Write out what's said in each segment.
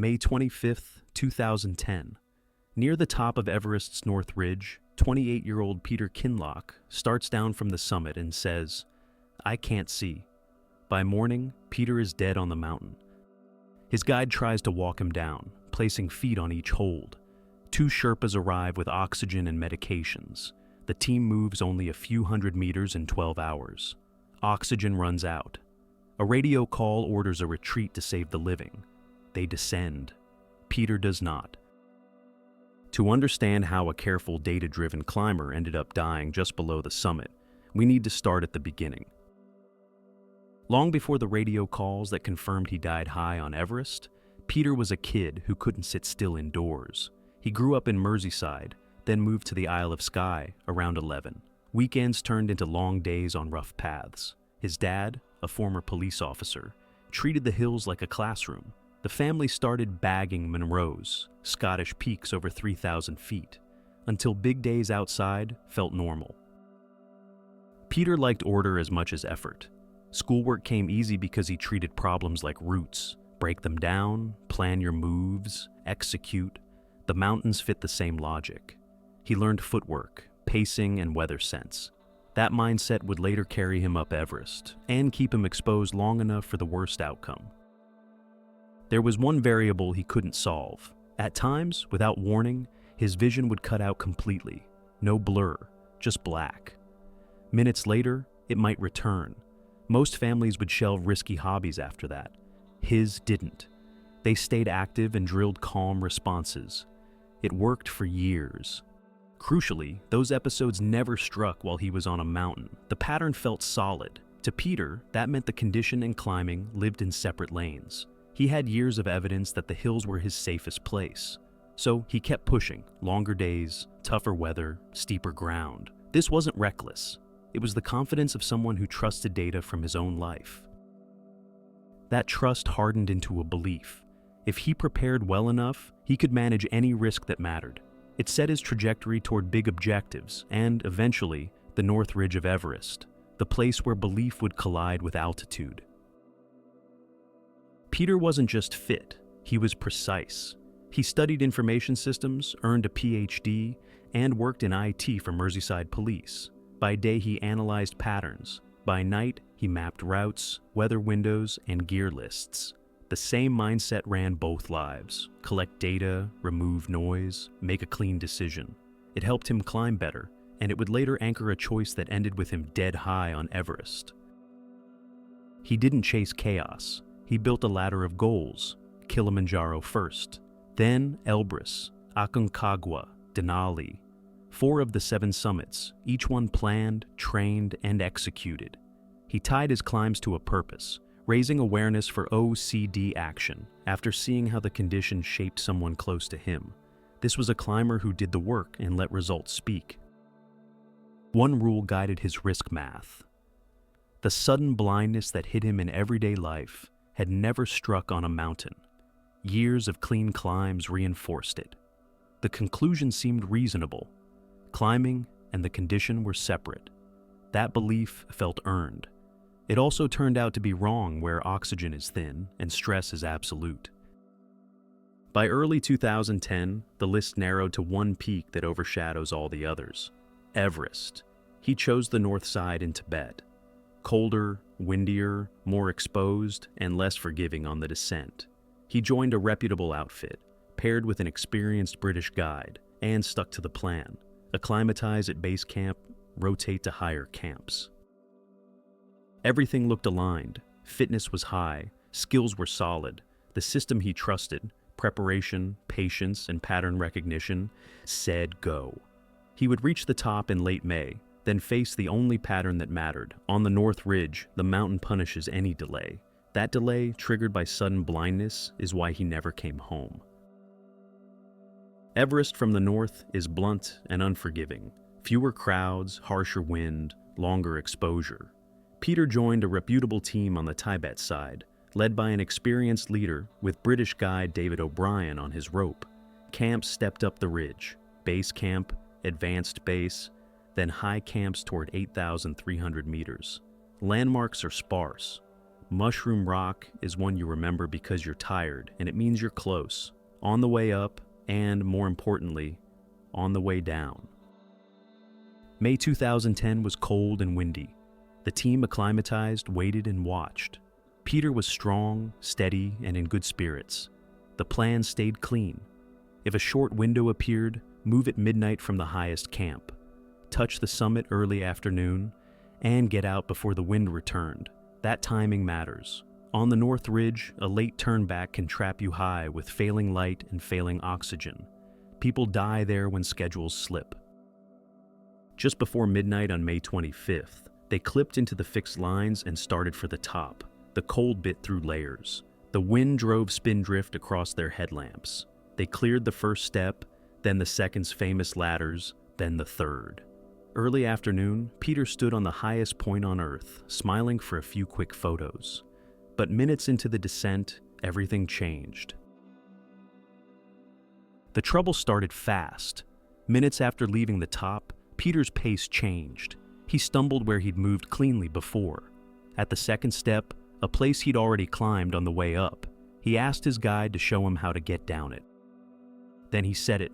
May 25, 2010. Near the top of Everest's North Ridge, 28-year-old Peter Kinloch starts down from the summit and says, "I can't see." By morning, Peter is dead on the mountain. His guide tries to walk him down, placing feet on each hold. Two Sherpas arrive with oxygen and medications. The team moves only a few hundred meters in 12 hours. Oxygen runs out. A radio call orders a retreat to save the living. They descend. Peter does not. To understand how a careful, data-driven climber ended up dying just below the summit, we need to start at the beginning. Long before the radio calls that confirmed he died high on Everest, Peter was a kid who couldn't sit still indoors. He grew up in Merseyside, then moved to the Isle of Skye around 11. Weekends turned into long days on rough paths. His dad, a former police officer, treated the hills like a classroom. The family started bagging Munros, Scottish peaks over 3,000 feet, until big days outside felt normal. Peter liked order as much as effort. Schoolwork came easy because he treated problems like routes. Break them down, plan your moves, execute. The mountains fit the same logic. He learned footwork, pacing, and weather sense. That mindset would later carry him up Everest and keep him exposed long enough for the worst outcome. There was one variable he couldn't solve. At times, without warning, his vision would cut out completely. No blur, just black. Minutes later, it might return. Most families would shelve risky hobbies after that. His didn't. They stayed active and drilled calm responses. It worked for years. Crucially, those episodes never struck while he was on a mountain. The pattern felt solid. To Peter, that meant the condition and climbing lived in separate lanes. He had years of evidence that the hills were his safest place. So he kept pushing, longer days, tougher weather, steeper ground. This wasn't reckless. It was the confidence of someone who trusted data from his own life. That trust hardened into a belief. If he prepared well enough, he could manage any risk that mattered. It set his trajectory toward big objectives and, eventually, the North Ridge of Everest, the place where belief would collide with altitude. Peter wasn't just fit, he was precise. He studied information systems, earned a PhD, and worked in IT for Merseyside Police. By day, he analyzed patterns. By night, he mapped routes, weather windows, and gear lists. The same mindset ran both lives: collect data, remove noise, make a clean decision. It helped him climb better, and it would later anchor a choice that ended with him dead high on Everest. He didn't chase chaos. He built a ladder of goals: Kilimanjaro first, then Elbrus, Aconcagua, Denali. 4 of the 7 summits, each one planned, trained, and executed. He tied his climbs to a purpose, raising awareness for OCD action after seeing how the condition shaped someone close to him. This was a climber who did the work and let results speak. One rule guided his risk math. The sudden blindness that hit him in everyday life had never struck on a mountain. Years of clean climbs reinforced it. The conclusion seemed reasonable. Climbing and the condition were separate. That belief felt earned. It also turned out to be wrong where oxygen is thin and stress is absolute. By early 2010, the list narrowed to one peak that overshadows all the others: Everest. He chose the north side in Tibet. Colder, windier, more exposed, and less forgiving on the descent. He joined a reputable outfit, paired with an experienced British guide, and stuck to the plan: acclimatize at base camp, rotate to higher camps. Everything looked aligned. Fitness was high, skills were solid. The system he trusted, preparation, patience, and pattern recognition, said go. He would reach the top in late May, then face the only pattern that mattered. On the North Ridge, the mountain punishes any delay. That delay, triggered by sudden blindness, is why he never came home. Everest from the north is blunt and unforgiving. Fewer crowds, harsher wind, longer exposure. Peter joined a reputable team on the Tibet side, led by an experienced leader with British guide David O'Brien on his rope. Camps stepped up the ridge: base camp, advanced base, then high camps toward 8,300 meters. Landmarks are sparse, Mushroom Rock is one you remember because you're tired, and it means you're close, on the way up, and more importantly, on the way down. May 2010 was cold and windy. The team acclimatized, waited, and watched. Peter was strong, steady, and in good spirits. The plan stayed clean. If a short window appeared, move at midnight from the highest camp. Touch the summit early afternoon, and get out before the wind returned. That timing matters. On the North Ridge, a late turnback can trap you high with failing light and failing oxygen. People die there when schedules slip. Just before midnight on May 25th, they clipped into the fixed lines and started for the top. The cold bit through layers. The wind drove spindrift across their headlamps. They cleared the first step, then the second's famous ladders, then the third. Early afternoon, Peter stood on the highest point on Earth, smiling for a few quick photos. But minutes into the descent, everything changed. The trouble started fast. Minutes after leaving the top, Peter's pace changed. He stumbled where he'd moved cleanly before. At the second step, a place he'd already climbed on the way up, he asked his guide to show him how to get down it. Then he said it.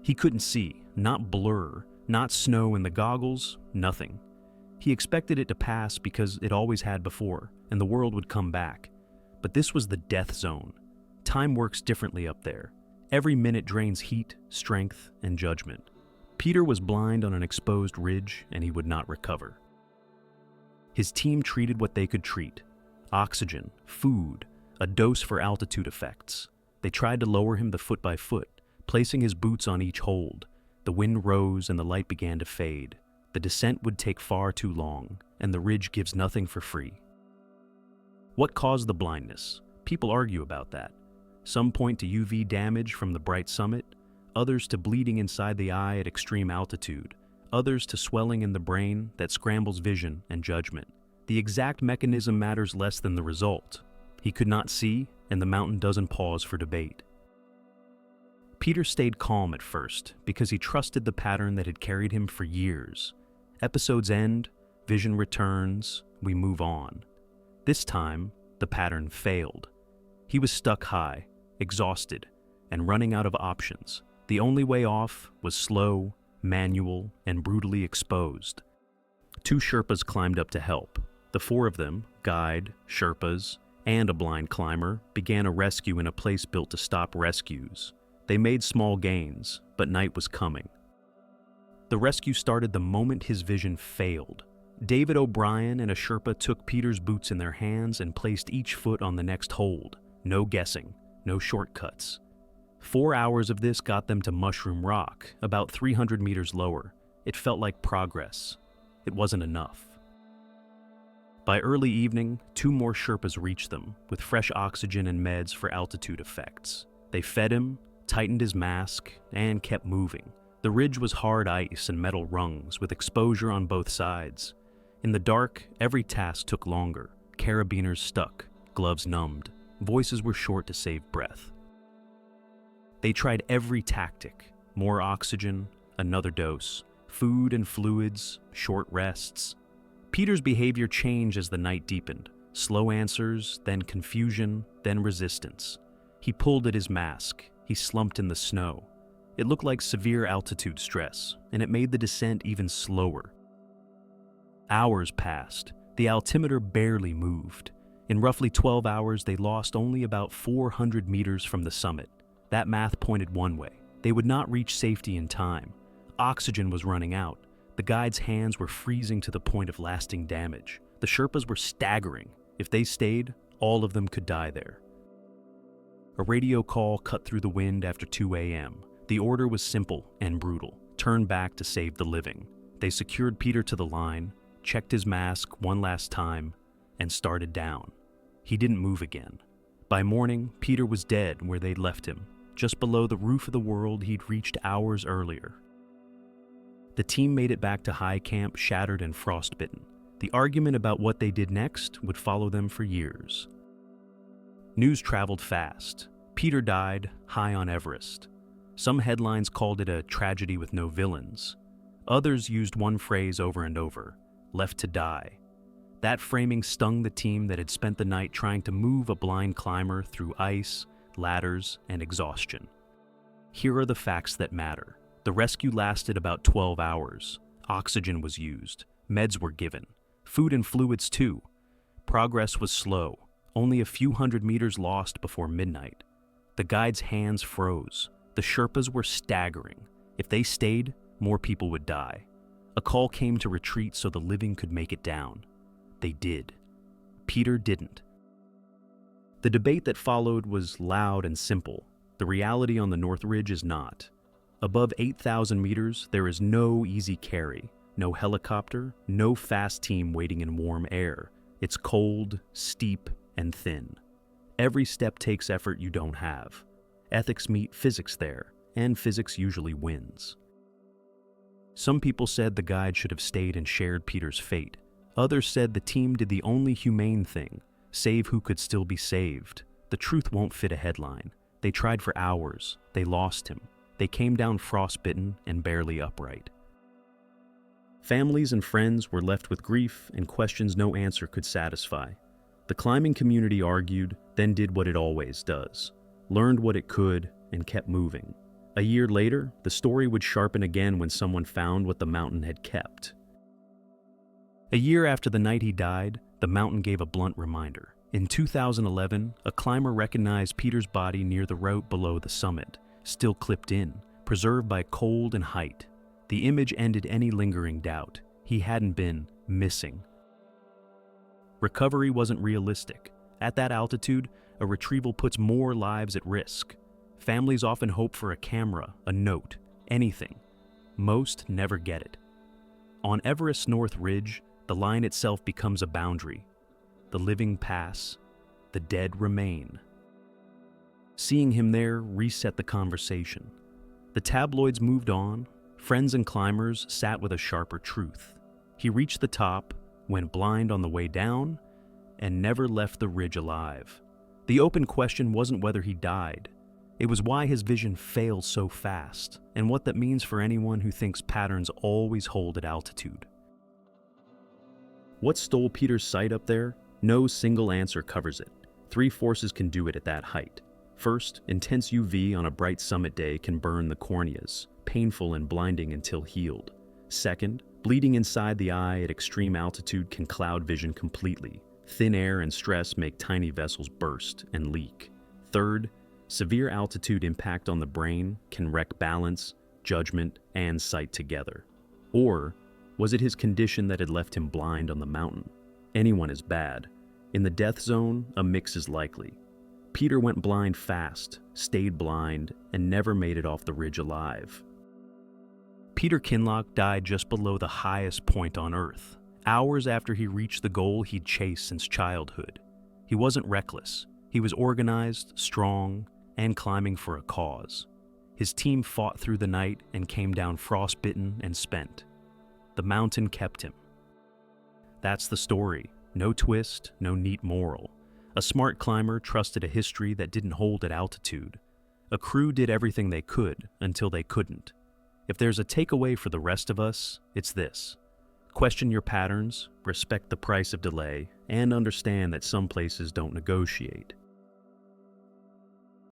He couldn't see, not blur, not snow in the goggles, nothing. He expected it to pass because it always had before, and the world would come back. But this was the death zone. Time works differently up there. Every minute drains heat, strength, and judgment. Peter was blind on an exposed ridge, and he would not recover. His team treated what they could treat. Oxygen, food, a dose for altitude effects. They tried to lower him the foot by foot, placing his boots on each hold. The wind rose and the light began to fade. The descent would take far too long, and the ridge gives nothing for free. What caused the blindness? People argue about that. Some point to UV damage from the bright summit, others to bleeding inside the eye at extreme altitude, others to swelling in the brain that scrambles vision and judgment. The exact mechanism matters less than the result. He could not see, and the mountain doesn't pause for debate. Peter stayed calm at first because he trusted the pattern that had carried him for years. Episodes end, vision returns, we move on. This time, the pattern failed. He was stuck high, exhausted, and running out of options. The only way off was slow, manual, and brutally exposed. 2 Sherpas climbed up to help. The 4 of them, guide, Sherpas, and a blind climber, began a rescue in a place built to stop rescues. They made small gains, but night was coming. The rescue started the moment his vision failed. David O'Brien and a Sherpa took Peter's boots in their hands and placed each foot on the next hold. No guessing, no shortcuts. 4 hours of this got them to Mushroom Rock, about 300 meters lower. It felt like progress. It wasn't enough. By early evening, 2 more Sherpas reached them, with fresh oxygen and meds for altitude effects. They fed him, tightened his mask, and kept moving. The ridge was hard ice and metal rungs, with exposure on both sides. In the dark, every task took longer. Carabiners stuck, gloves numbed. Voices were short to save breath. They tried every tactic. More oxygen, another dose, food and fluids, short rests. Peter's behavior changed as the night deepened. Slow answers, then confusion, then resistance. He pulled at his mask. He slumped in the snow. It looked like severe altitude stress, and it made the descent even slower. Hours passed. The altimeter barely moved. In roughly 12 hours, they lost only about 400 meters from the summit. That math pointed one way. They would not reach safety in time. Oxygen was running out. The guides' hands were freezing to the point of lasting damage. The Sherpas were staggering. If they stayed, all of them could die there. A radio call cut through the wind after 2 a.m. The order was simple and brutal. Turn back to save the living. They secured Peter to the line, checked his mask one last time, and started down. He didn't move again. By morning, Peter was dead where they'd left him, just below the roof of the world he'd reached hours earlier. The team made it back to high camp shattered and frostbitten. The argument about what they did next would follow them for years. News traveled fast. Peter died high on Everest. Some headlines called it a tragedy with no villains. Others used one phrase over and over, left to die. That framing stung the team that had spent the night trying to move a blind climber through ice, ladders, and exhaustion. Here are the facts that matter. The rescue lasted about 12 hours. Oxygen was used. Meds were given. Food and fluids too. Progress was slow. Only a few hundred meters lost before midnight. The guides' hands froze. The Sherpas were staggering. If they stayed, more people would die. A call came to retreat so the living could make it down. They did. Peter didn't. The debate that followed was loud and simple. The reality on the North Ridge is not. Above 8,000 meters, there is no easy carry, no helicopter, no fast team waiting in warm air. It's cold, steep, and thin. Every step takes effort you don't have. Ethics meet physics there, and physics usually wins. Some people said the guide should have stayed and shared Peter's fate. Others said the team did the only humane thing, save who could still be saved. The truth won't fit a headline. They tried for hours. They lost him. They came down frostbitten and barely upright. Families and friends were left with grief and questions no answer could satisfy. The climbing community argued, then did what it always does. Learned what it could and kept moving. A year later, the story would sharpen again when someone found what the mountain had kept. A year after the night he died, the mountain gave a blunt reminder. In 2011, a climber recognized Peter's body near the route below the summit, still clipped in, preserved by cold and height. The image ended any lingering doubt. He hadn't been missing. Recovery wasn't realistic. At that altitude, a retrieval puts more lives at risk. Families often hope for a camera, a note, anything. Most never get it. On Everest's North Ridge, the line itself becomes a boundary. The living pass, the dead remain. Seeing him there reset the conversation. The tabloids moved on. Friends and climbers sat with a sharper truth. He reached the top, went blind on the way down, and never left the ridge alive. The open question wasn't whether he died. It was why his vision failed so fast, and what that means for anyone who thinks patterns always hold at altitude. What stole Peter's sight up there? No single answer covers it. Three forces can do it at that height. First, intense UV on a bright summit day can burn the corneas, painful and blinding until healed. Second, bleeding inside the eye at extreme altitude can cloud vision completely. Thin air and stress make tiny vessels burst and leak. Third, severe altitude impact on the brain can wreck balance, judgment, and sight together. Or was it his condition that had left him blind on the mountain? Anyone is bad. In the death zone, a mix is likely. Peter went blind fast, stayed blind, and never made it off the ridge alive. Peter Kinloch died just below the highest point on Earth, hours after he reached the goal he'd chased since childhood. He wasn't reckless. He was organized, strong, and climbing for a cause. His team fought through the night and came down frostbitten and spent. The mountain kept him. That's the story. No twist, no neat moral. A smart climber trusted a history that didn't hold at altitude. A crew did everything they could until they couldn't. If there's a takeaway for the rest of us, it's this. Question your patterns, respect the price of delay, and understand that some places don't negotiate.